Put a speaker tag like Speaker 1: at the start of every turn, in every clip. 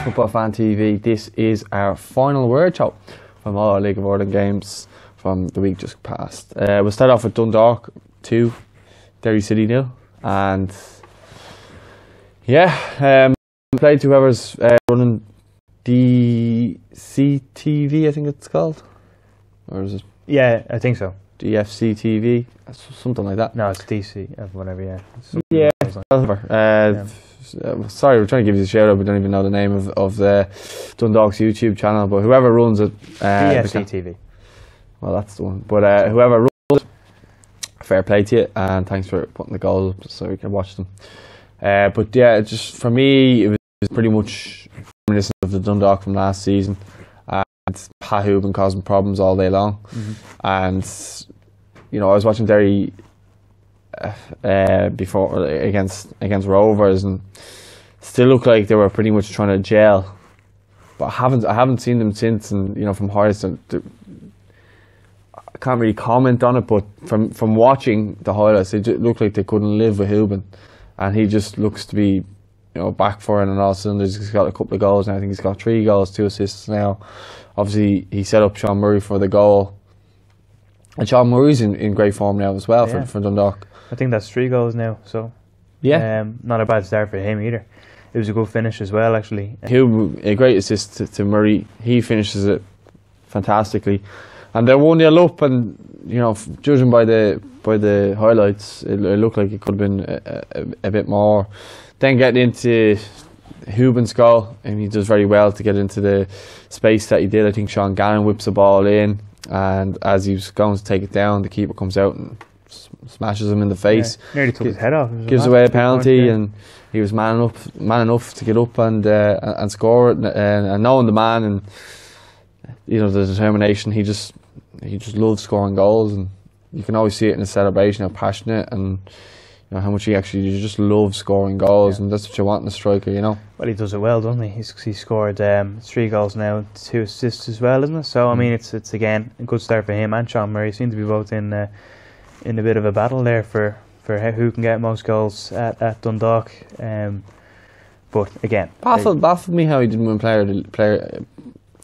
Speaker 1: Football Fan TV. This is our final word show from all our League of Ireland games from the week just past. We'll start off with Dundalk 2, Derry City 0, and played to whoever's running DCTV, I think it's called, or is it?
Speaker 2: Yeah, I think so.
Speaker 1: DFCTV, something like that.
Speaker 2: No, it's DC, whatever. Yeah.
Speaker 1: Sorry, we're trying to give you a shout out. We don't even know the name of the Dundalk's YouTube channel, but whoever runs it,
Speaker 2: DFCTV.
Speaker 1: Well, that's the one. But whoever runs it, fair play to you, and thanks for putting the goals up so we can watch them. But yeah, just for me, it was pretty much reminiscent of the Dundalk from last season. Pat Hoban causing problems all day long, and I was watching Derry before against Rovers, and still looked like they were pretty much trying to gel. But I haven't seen them since, and from highlights, I can't really comment on it. But from watching the highlights, it just looked like they couldn't live with Hoban, and he just looks to be back for it, and all of a sudden he's got a couple of goals, and I think he's got 3 goals, 2 assists now. Obviously, he set up Sean Murray for the goal. And Sean Murray's in great form now as well for Dundalk.
Speaker 2: I think that's 3 goals now, so not a bad start for him either. It was a good finish as well, actually.
Speaker 1: A great assist to Murray. He finishes it fantastically. And they're 1-0 up, and judging by the highlights, it looked like it could have been a bit more. Then getting into Hoban's goal, and he does very well to get into the space that he did. I think Sean Gannon whips the ball in, and as he was going to take it down, the keeper comes out and smashes him in the face.
Speaker 2: Yeah, nearly took his head off.
Speaker 1: Gives away a penalty, and he was man enough to get up and score it. And knowing the man and the determination, he just loves scoring goals, and you can always see it in his celebration, how passionate and how much he just loves scoring goals, and that's what you want in a striker,
Speaker 2: Well, he does it well, doesn't he? He's scored 3 goals now, 2 assists as well, isn't it? So I mean, it's again a good start for him and Sean Murray. Seem to be both in a bit of a battle there for who can get most goals at Dundalk. But again,
Speaker 1: baffled me how he didn't win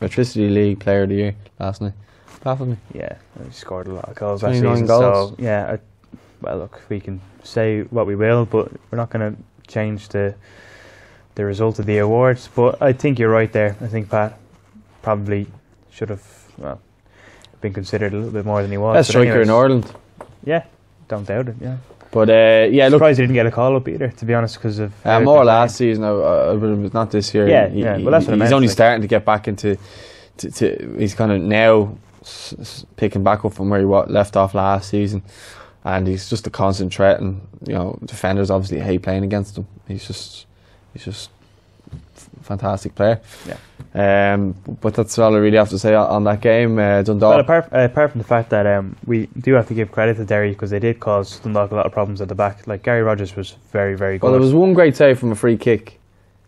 Speaker 1: Electricity League Player of the Year last night. Baffled me.
Speaker 2: Yeah, he scored a lot of goals last season. Goals. So yeah. Well, look, we can say what we will, but we're not going to change the result of the awards. But I think you're right there. I think Pat probably should have been considered a little bit more than he was.
Speaker 1: Best striker in Ireland.
Speaker 2: Yeah, don't doubt it. Yeah,
Speaker 1: but look,
Speaker 2: surprised he didn't get a call up either. To be honest, because of
Speaker 1: more last season. Not this year.
Speaker 2: Yeah, well, that's what I meant.
Speaker 1: He's only starting to get back into. He's kind of now picking back up from where he left off last season. And he's just a constant threat, and defenders obviously hate playing against him. He's just a fantastic player.
Speaker 2: Yeah.
Speaker 1: But that's all I really have to say on that game. Dundalk.
Speaker 2: Well, apart from the fact that we do have to give credit to Derry, because they did cause Dundalk a lot of problems at the back. Like Gary Rogers was very, very good.
Speaker 1: Well, there was one great save from a free kick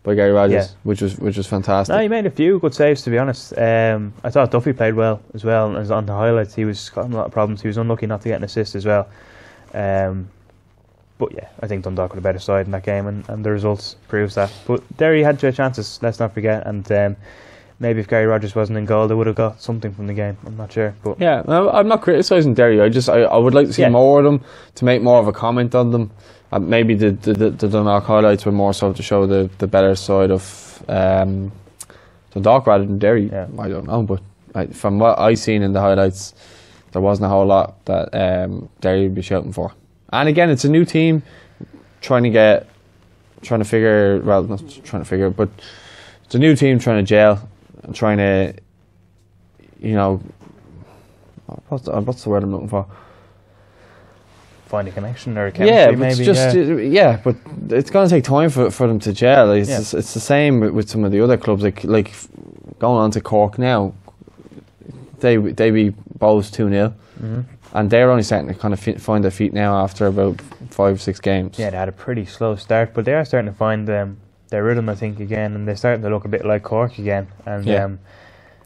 Speaker 1: by Gary Rogers, which was fantastic.
Speaker 2: No, he made a few good saves, to be honest. I thought Duffy played well as well, and on the highlights he was causing a lot of problems. He was unlucky not to get an assist as well. But yeah, I think Dundalk were the better side in that game, and the results proves that. But Derry had their chances, let's not forget, and maybe if Gary Rogers wasn't in goal, they would have got something from the game. I'm not sure. But
Speaker 1: yeah, I'm not criticising Derry. I would like to see more of them, to make more of a comment on them. Maybe the Dundalk highlights were more so to show the better side of Dundalk rather than Derry.
Speaker 2: Yeah.
Speaker 1: I don't know, but from what I seen in the highlights, there wasn't a whole lot that Derry would be shouting for. And again, it's a new team but it's a new team trying to gel and trying to, what's the word I'm looking for?
Speaker 2: Find a connection or a chemistry, maybe.
Speaker 1: But it's going to take time for them to gel. It's the same with some of the other clubs, like going on to Cork now. They beat Bows 2-0, and they're only starting to kind of find their feet now after about 5-6 games.
Speaker 2: Yeah, they had a pretty slow start, but they are starting to find their rhythm, I think, again, and they're starting to look a bit like Cork again. And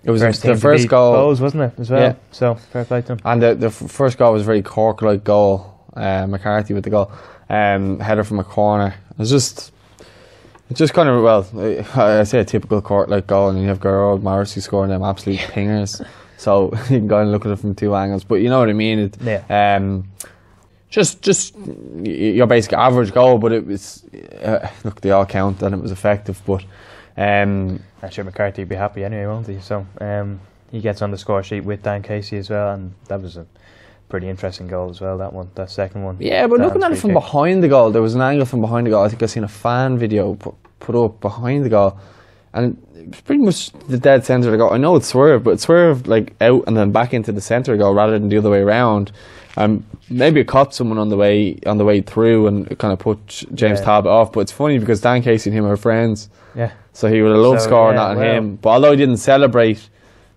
Speaker 1: it was the first goal,
Speaker 2: Bows, wasn't it, as well? Yeah. So fair play to them.
Speaker 1: And the first goal was a very Cork-like goal. McCarthy with the goal, header from a corner. It was just It's just kind of, well, I say a typical Cork like goal, and you have Gerard Morrissey scoring them absolute pingers. So you can go and look at it from two angles, but you know what I mean. Just your basic average goal, but it was look, they all count and it was effective. But
Speaker 2: I'm sure McCarthy would be happy anyway, won't he? So he gets on the score sheet with Dan Casey as well, and that was a pretty interesting goal as well. That second one.
Speaker 1: Yeah, but looking at it from behind the goal, there was an angle from behind the goal. I think I seen a fan video put up behind the goal, and it was pretty much the dead centre of the goal. I know it swerved, but it swerved like out and then back into the centre of the goal rather than the other way around. Maybe it caught someone on the way through and it kind of put James Talbot off. But it's funny because Dan Casey and him are friends.
Speaker 2: Yeah.
Speaker 1: So he would have loved scoring that on him. But although he didn't celebrate,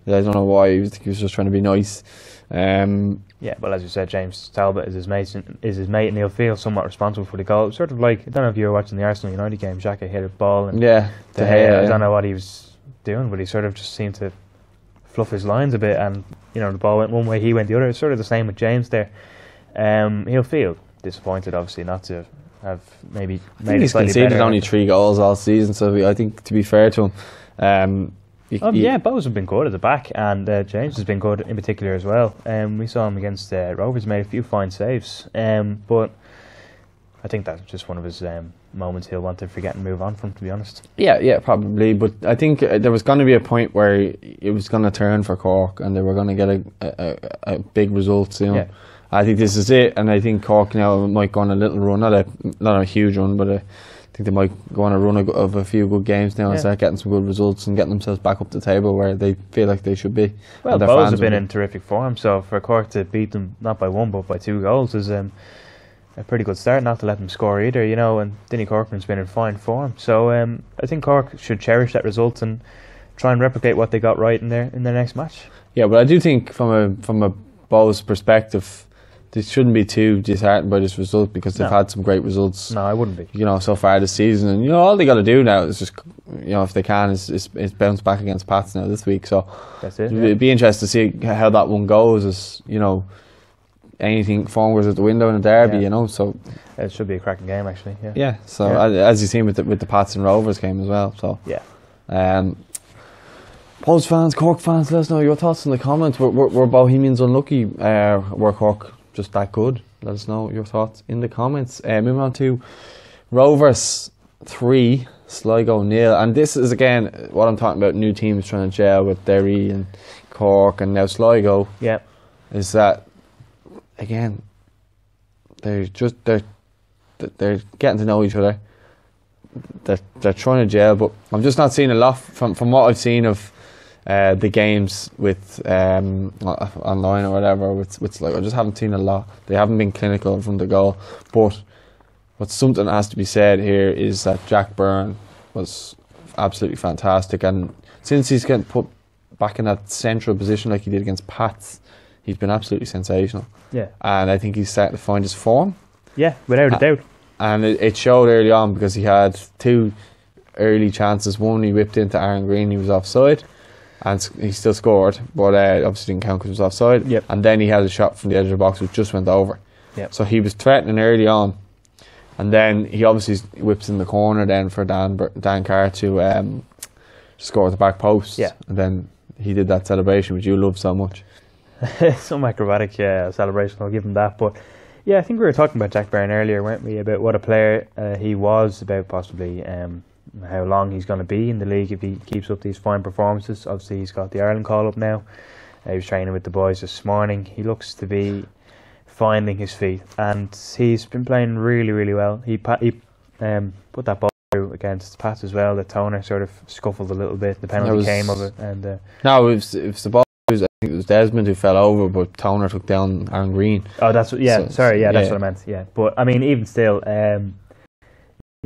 Speaker 1: I don't know why. He was just trying to be nice.
Speaker 2: Yeah, well, as you said, James Talbot is his mate, and he'll feel somewhat responsible for the goal. Sort of like, I don't know if you were watching the Arsenal United game. Xhaka hit a ball, and I don't know what he was doing, but he sort of just seemed to fluff his lines a bit, and the ball went one way, he went the other. It's sort of the same with James there. He'll feel disappointed, obviously, not to have maybe made
Speaker 1: he's conceded only 3 goals all season, so I think, to be fair to him,
Speaker 2: Bowes have been good at the back, and James has been good in particular as well. We saw him against Rovers, made a few fine saves, but I think that's just one of his moments he'll want to forget and move on from, to be honest. Yeah,
Speaker 1: probably, but I think there was going to be a point where it was going to turn for Cork and they were going to get a big result soon. Yeah. I think this is it, and I think Cork now might go on a little run, not a huge run, but I think they might go on a run of a few good games now and start getting some good results and getting themselves back up the table where they feel like they should be.
Speaker 2: Well, Bowes have been in terrific form, so for Cork to beat them not by 1 but by 2 goals is a pretty good start, not to let them score either, and Dinny Corcoran's been in fine form. So I think Cork should cherish that result and try and replicate what they got right in their next match.
Speaker 1: Yeah, but I do think from a Bowes perspective, they shouldn't be too disheartened by this result because they've had some great results.
Speaker 2: No, I wouldn't be.
Speaker 1: So far this season, and all they got to do now is just, if they can, is bounce back against Pats now this week. So
Speaker 2: that's it.
Speaker 1: It'd be interesting to see how that one goes. As anything forwards at the window in a derby. So
Speaker 2: it should be a cracking game actually.
Speaker 1: Yeah. So as you've seen with the Pats and Rovers game as well. So Pulse fans, Cork fans, let us know your thoughts in the comments. Were Bohemians unlucky? Were Cork just that good? Let us know your thoughts in the comments. Moving on to Rovers 3, Sligo 0. And this is again what I'm talking about, new teams trying to gel with Derry and Cork and now Sligo.
Speaker 2: Yeah.
Speaker 1: Is that again they're getting to know each other. They're trying to gel, but I'm just not seeing a lot from what I've seen of the games with online or whatever with like, I just haven't seen a lot. They haven't been clinical in front of the goal. But something that has to be said here is that Jack Byrne was absolutely fantastic, and since he's getting put back in that central position like he did against Pats, he's been absolutely sensational.
Speaker 2: Yeah,
Speaker 1: and I think he's starting to find his form.
Speaker 2: Yeah, without a doubt.
Speaker 1: And it showed early on because he had 2 early chances. One he whipped into Aaron Green, he was offside, and he still scored, but obviously didn't count because he was offside.
Speaker 2: Yep.
Speaker 1: And then he had a shot from the edge of the box which just went over.
Speaker 2: Yep.
Speaker 1: So he was threatening early on, and then he obviously whips in the corner then for Dan Carr to score at the back post.
Speaker 2: Yeah.
Speaker 1: And then he did that celebration which you love so much.
Speaker 2: Some acrobatic celebration, I'll give him that. But yeah, I think we were talking about Jack Byrne earlier, weren't we, about what a player he was, about possibly how long he's going to be in the league if he keeps up these fine performances. Obviously he's got the Ireland call up now. He was training with the boys this morning. He looks to be finding his feet, and he's been playing really, really well. He put that ball through against Pats as well. The Toner sort of scuffled a little bit. The penalty came of it, and
Speaker 1: no, it was the ball. I think it was Desmond who fell over, but Toner took down Aaron Green.
Speaker 2: Oh, that's what. Yeah, that's what I meant. Yeah, but I mean, even still,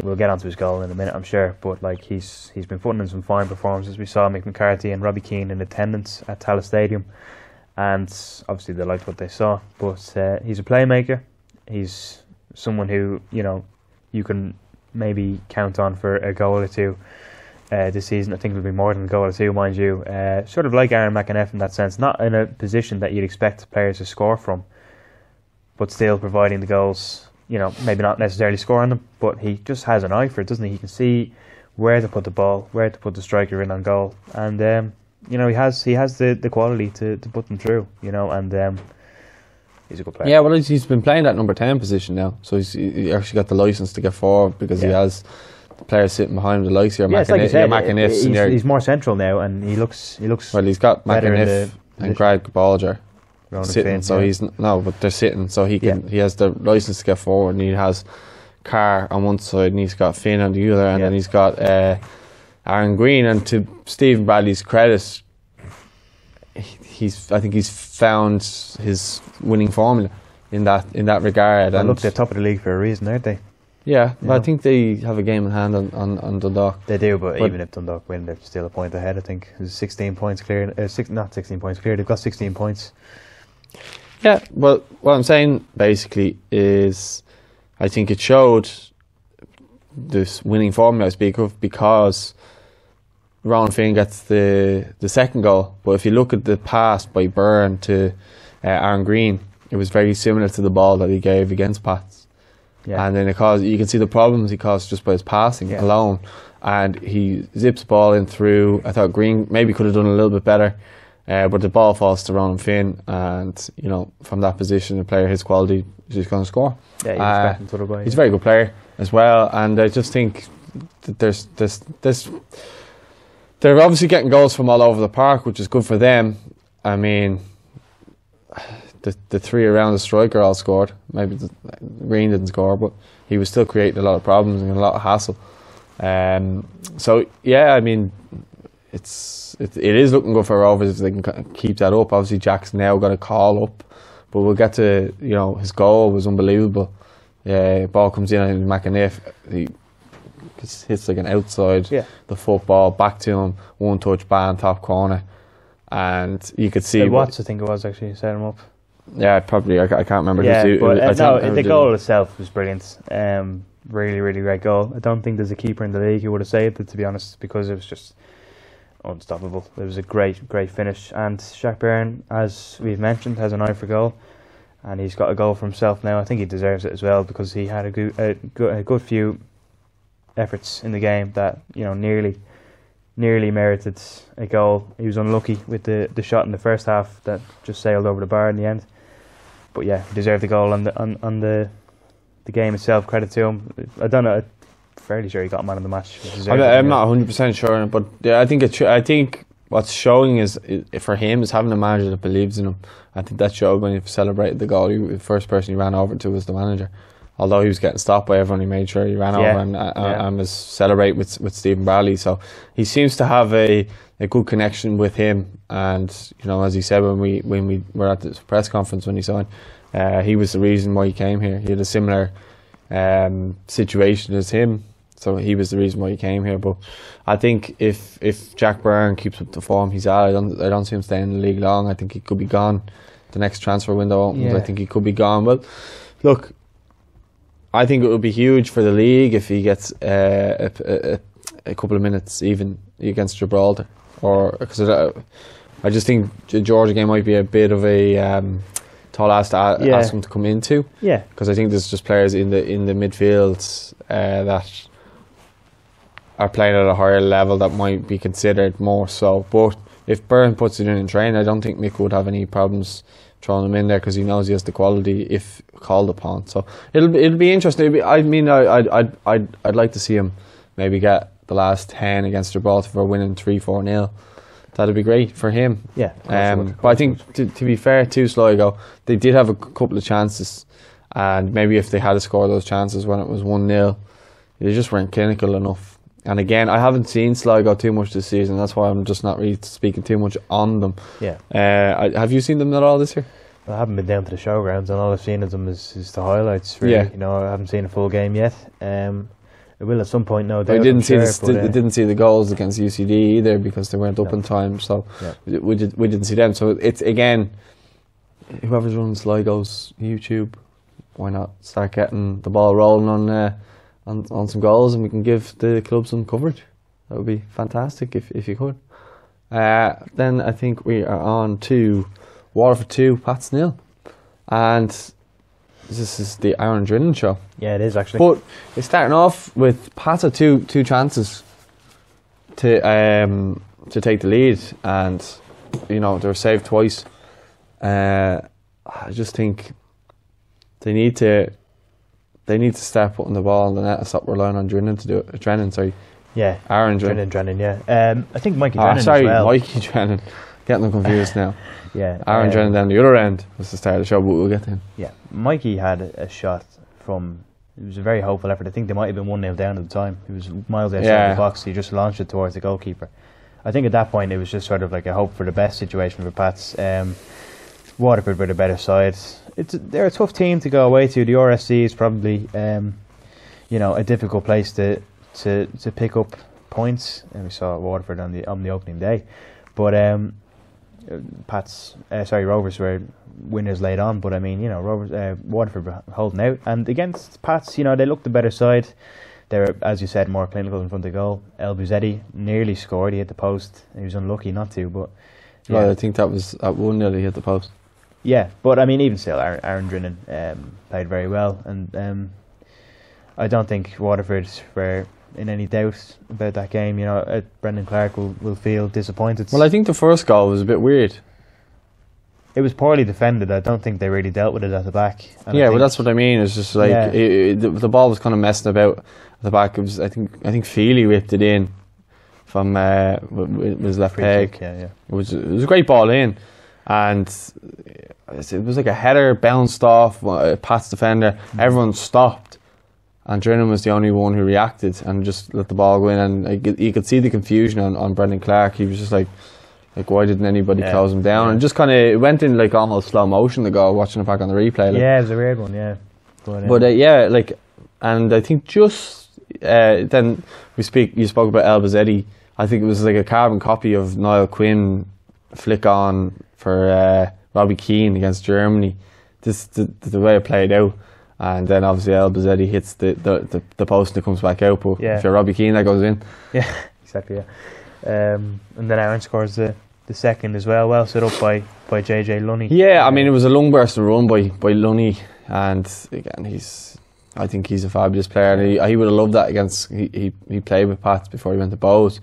Speaker 2: we'll get onto his goal in a minute, I'm sure. But like he's been putting in some fine performances. We saw Mick McCarthy and Robbie Keane in attendance at Tallaght Stadium, and obviously they liked what they saw. But he's a playmaker. He's someone who you can maybe count on for a goal or two this season. I think it'll be more than a goal or two, mind you. Sort of like Aaron McEneff in that sense, not in a position that you'd expect players to score from, but still providing the goals maybe not necessarily scoring them, but he just has an eye for it, doesn't he? He can see where to put the ball, where to put the striker in on goal, and he has the quality to put them through, and he's a good player.
Speaker 1: Yeah, well, he's been playing that number 10 position now, so he actually got the licence to get forward because he has the players sitting behind him, the likes of
Speaker 2: McInnes. He's more central now, and he looks.
Speaker 1: Well, he's got McInnes and Greg Balger sitting, so but they're sitting, so he has the licence to get forward, and he has Carr on one side, and he's got Finn on the other, and then he's got Aaron Green. And to Stephen Bradley's credit, I think he's found his winning formula in that regard.
Speaker 2: And look, they're top of the league for a reason, aren't they?
Speaker 1: Yeah, but I think they have a game in hand on Dundalk.
Speaker 2: They do, but even if Dundalk win, they're still a point ahead. I think there's 16 points clear. Not 16 points clear. They've got 16 points.
Speaker 1: Yeah, well, what I'm saying basically is, I think it showed this winning formula I speak of because Ronan Finn gets the second goal. But if you look at the pass by Byrne to Aaron Green, it was very similar to the ball that he gave against Pats. Yeah. And then you can see the problems he caused just by his passing alone. And he zips the ball in through. I thought Green maybe could have done a little bit better, but the ball falls to Ronan Finn, and from that position, a player his quality is just going to score.
Speaker 2: Yeah,
Speaker 1: he's a very good player as well, and I just think that there's they're obviously getting goals from all over the park, which is good for them. I mean, the three around the striker all scored. Maybe Green didn't score, but he was still creating a lot of problems and a lot of hassle. So yeah, I mean, it is looking good for Rovers if they can keep that up. Obviously, Jack's now got a call up, but we'll get to his goal was unbelievable. Ball comes in and McInnes, he hits like an outside the football back to him, one touch, bang, top corner, and you could see
Speaker 2: Watts, I think it was, actually set him up.
Speaker 1: Yeah, probably. I can't remember.
Speaker 2: Yeah, the goal itself was brilliant. Really, really great goal. I don't think there's a keeper in the league who would have saved it, to be honest, because it was just unstoppable. It was a great good and Shaq Byrne, as we've mentioned, has an eye for goal, and he's got a goal for himself now. I think he deserves it as well, because he had a good few efforts in the game that nearly merited a goal. He was unlucky with the shot in the first half that just sailed over the bar in the end, but yeah, he deserved the goal on the game itself. Credit to him. I don't know, I'm fairly sure he got man of the match.
Speaker 1: I'm not 100% sure, but yeah, I think what's showing is for him is having a manager that believes in him. I think that showed when he celebrated the goal. The first person he ran over to was the manager. Although he was getting stopped by everyone, he made sure he ran over and was celebrating with Stephen Bradley. So he seems to have a good connection with him. And as he said when we were at the press conference when he signed, he was the reason why he came here. He had a similar situation as him, so he was the reason why he came here. But I think if Jack Byrne keeps up the form he's at, I don't see him staying in the league long. I think he could be gone. The next transfer window opens. I think he could be gone. Well, look, I think it would be huge for the league if he gets a couple of minutes even against Gibraltar, or because I just think the Georgia game might be a bit of a tall ask to ask him to come into. Yeah, because I think there's just players in the midfield that are playing at a higher level that might be considered more so. But if Byrne puts it in training, I don't think Mick would have any problems throwing him in there, because he knows he has the quality if called upon. So it'll be interesting. I'd like to see him maybe get the last 10 against Gibraltar for winning 3-4-0. That'd be great for him. Yeah. But I think to be fair to Sligo, they did have a couple of chances, and maybe if they had to score those chances when it was 1-0, they just weren't clinical enough. And again, I haven't seen Sligo too much this season. That's why I'm just not really speaking too much on them. Yeah. Have you seen them at all this year?
Speaker 2: I haven't been down to the showgrounds, and all I've seen of them is the highlights. Really. Yeah. I haven't seen a full game yet. I will at some point. No doubt.
Speaker 1: I didn't see the goals against UCD either, because they weren't up in time. So we didn't see them. So it's again, whoever's running Sligo's YouTube, why not start getting the ball rolling on some goals, and we can give the club some coverage. That would be fantastic if you could. Then I think we are on to Waterford 2, Pats 0. And this is the Aaron Drinnan show.
Speaker 2: Yeah, it is actually.
Speaker 1: But it's starting off with Pats had two chances to take the lead, and they were saved twice. I just think they need to start putting the ball in the net and stop relying on Drinnan to do it. Drennan, sorry.
Speaker 2: Yeah,
Speaker 1: Aaron Drennan.
Speaker 2: Yeah. I think Mikey Drennan.
Speaker 1: Sorry,
Speaker 2: as well.
Speaker 1: Mikey Drennan. Getting them confused now.
Speaker 2: Yeah.
Speaker 1: Aaron Drennan down the other end was the start of the show, but we'll get to him.
Speaker 2: Yeah, Mikey had a shot from. It was a very hopeful effort. I think they might have been 1-0 down at the time. It was miles outside the box. He just launched it towards the goalkeeper. I think at that point it was just sort of like a hope for the best situation for Pats. Waterford were the better side. They're a tough team to go away to. The RSC is probably a difficult place to pick up points. And we saw Waterford on the opening day, but Rovers were winners late on. But I mean, Waterford were holding out, and against Pats, they looked the better side. They were, as you said, more clinical in front of the goal. El Buzetti nearly scored. He hit the post. He was unlucky not to, but
Speaker 1: yeah. Well, I think that was at 1-0 he hit the post.
Speaker 2: Yeah, but I mean, even still, Aaron Drinnan played very well, and I don't think Waterford were in any doubt about that game. Brendan Clark will feel disappointed.
Speaker 1: Well, I think the first goal was a bit weird.
Speaker 2: It was poorly defended. I don't think they really dealt with it at the back.
Speaker 1: Yeah, well, that's what I mean. It's just like the ball was kind of messing about at the back. It was, I think Feely whipped it in from with his left peg.
Speaker 2: Yeah.
Speaker 1: It was a great ball in, and it was like a header bounced off Pat's defender. Mm-hmm. Everyone stopped, and Drinnan was the only one who reacted and just let the ball go in. And you could see the confusion on Brendan Clark. He was just like why didn't anybody close him down? And just kind of went in like almost slow motion to go watching it back on the replay.
Speaker 2: Yeah, it was a weird one. Yeah,
Speaker 1: but and I think just then you spoke about El Buzetti. I think it was like a carbon copy of Niall Quinn flick on for Robbie Keane against Germany. The way it played out, and then obviously El Buzetti hits the post and it comes back out. But if you're Robbie Keane, that goes in.
Speaker 2: Yeah, exactly. Yeah, and then Aaron scores the second as well set up by JJ Lunny.
Speaker 1: Yeah, I mean it was a long burst of run by Lunny, and again I think he's a fabulous player, and he would have loved that against he played with Pats before he went to Bows,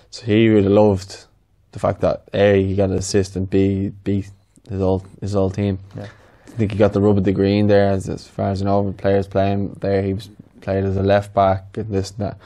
Speaker 1: so he would have loved the fact that A, he got an assist, and B, his old team. Yeah. I think he got the rub of the green there as far as players playing there. He was played as a left back and this and that.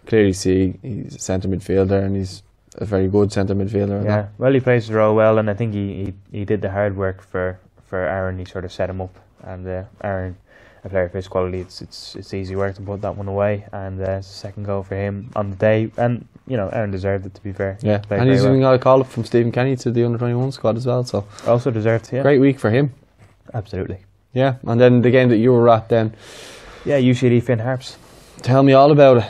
Speaker 1: Clearly see he's a centre midfielder, and he's a very good centre midfielder.
Speaker 2: Yeah, well, he plays the role well, and I think he did the hard work for Aaron. He sort of set him up, and Aaron, a player of his quality, it's easy work to put that one away, and it's the second goal for him on the day, and Aaron deserved it, to be fair.
Speaker 1: Yeah, and he's even got a call up from Stephen Kenny to the under-21 squad as well, so
Speaker 2: also deserved. Yeah,
Speaker 1: great week for him.
Speaker 2: Absolutely.
Speaker 1: Yeah, and then the game that you were at then.
Speaker 2: Yeah, UCD Finn Harps.
Speaker 1: Tell me all about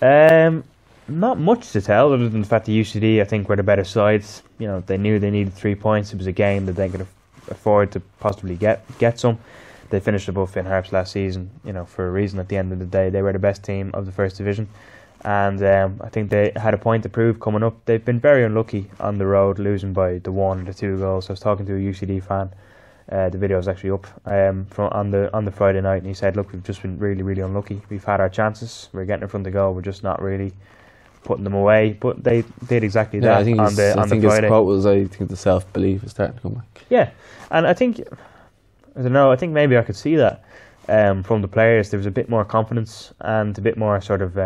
Speaker 1: it.
Speaker 2: Not much to tell, other than the fact that UCD, I think, were the better sides. They knew they needed 3 points. It was a game that they could afford to possibly get some. They finished above Finn Harps last season, for a reason. At the end of the day, they were the best team of the first division, and I think they had a point to prove coming up. They've been very unlucky on the road, losing by the 1 or the 2 goals. I was talking to a UCD fan. The video is actually up on the Friday night, and he said, "Look, we've just been really, really unlucky. We've had our chances. We're getting in front of the goal. We're just not really putting them away." But they did exactly that.
Speaker 1: I think
Speaker 2: on the Friday.
Speaker 1: His quote was, "I think the self-belief is starting to come back."
Speaker 2: Yeah, and I think I think maybe I could see that from the players. There was a bit more confidence and a bit more sort of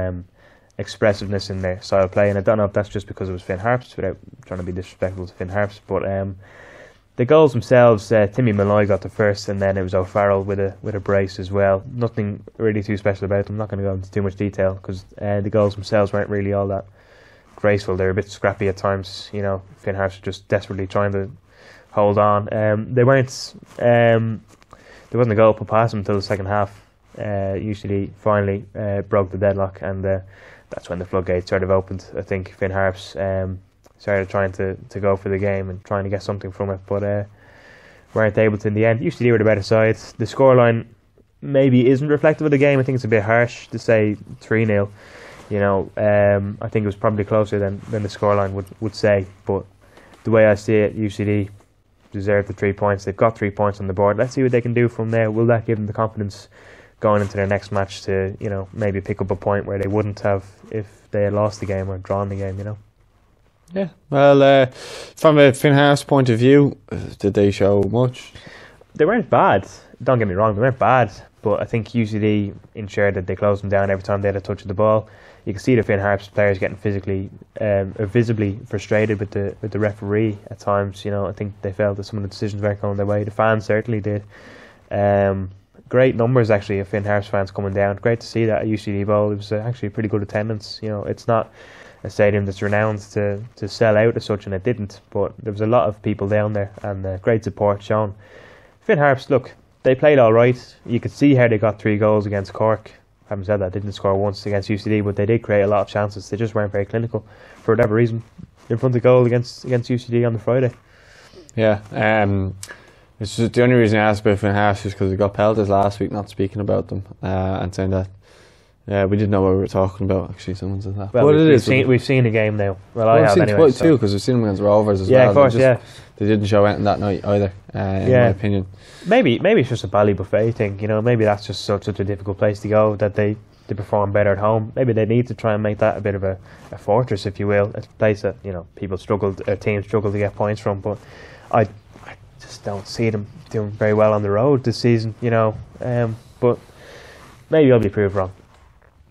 Speaker 2: expressiveness in their style of play. And I don't know if that's just because it was Finn Harps, without trying to be disrespectful to Finn Harps, but. The goals themselves, Timmy Malloy got the first, and then it was O'Farrell with a brace as well. Nothing really too special about them. I'm not going to go into too much detail because the goals themselves weren't really all that graceful. They were a bit scrappy at times. Finn Harps were just desperately trying to hold on. They weren't. There wasn't a goal put past them until the second half. Usually, finally broke the deadlock, and that's when the floodgates sort of opened. I think Finn Harps. Started trying to go for the game and trying to get something from it, but weren't able to in the end. UCD were the better side. The scoreline maybe isn't reflective of the game. I think it's a bit harsh to say 3-0. I think it was probably closer than the scoreline would say. But the way I see it, UCD deserve the 3 points. They've got 3 points on the board. Let's see what they can do from there. Will that give them the confidence going into their next match to, you know, maybe pick up a point where they wouldn't have if they had lost the game or drawn the game, you know?
Speaker 1: Yeah, well, from a Finn Harps point of view, did they show much?
Speaker 2: They weren't bad. Don't get me wrong, they weren't bad. But I think UCD ensured that they closed them down every time they had a touch of the ball. You can see the Finn Harps players getting visibly frustrated with the referee at times. You know, I think they felt that some of the decisions weren't going their way. The fans certainly did. Great numbers actually of Finn Harps fans coming down. Great to see that at UCD Bowl. It was actually pretty good attendance. You know, it's not a stadium that's renowned to sell out as such, and it didn't. But there was a lot of people down there, and great support shown. Finn Harps, look, they played all right. You could see how they got 3 goals against Cork. Having said that, they didn't score once against UCD, but they did create a lot of chances. They just weren't very clinical for whatever reason. In front of goal against UCD on the Friday.
Speaker 1: Yeah, it's just the only reason I asked about Finn Harps is because we got pelted last week not speaking about them and saying that we didn't know what we were talking about. Actually, someone said that.
Speaker 2: Well, we've seen the game now. Well, I have anyway.
Speaker 1: We've seen too, because we've seen them against Rovers as well.
Speaker 2: Yeah, of course,
Speaker 1: They didn't show anything that night either, in my opinion.
Speaker 2: Maybe it's just a Bally buffet thing, you know. Maybe that's just such a difficult place to go that they perform better at home. Maybe they need to try and make that a bit of a fortress, if you will, a place that, you know, teams struggle to get points from. But I just don't see them doing very well on the road this season, you know. But maybe I'll be proved wrong.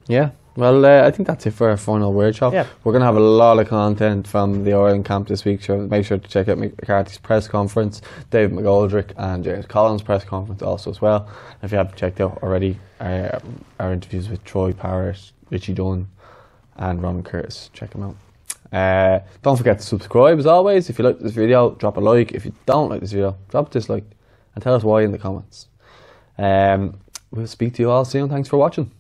Speaker 1: Yeah. Well, I think that's it for our final workshop.
Speaker 2: Yeah.
Speaker 1: We're going to have a lot of content from the Ireland camp this week, so make sure to check out McCarthy's press conference, David McGoldrick and James Collins' press conference also as well. If you haven't checked out already, our interviews with Troy Parrott, Richie Dunn and Ron Curtis, check them out. Don't forget to subscribe as always. If you like this video, drop a like. If you don't like this video, drop a dislike and tell us why in the comments. We'll speak to you all soon. Thanks for watching.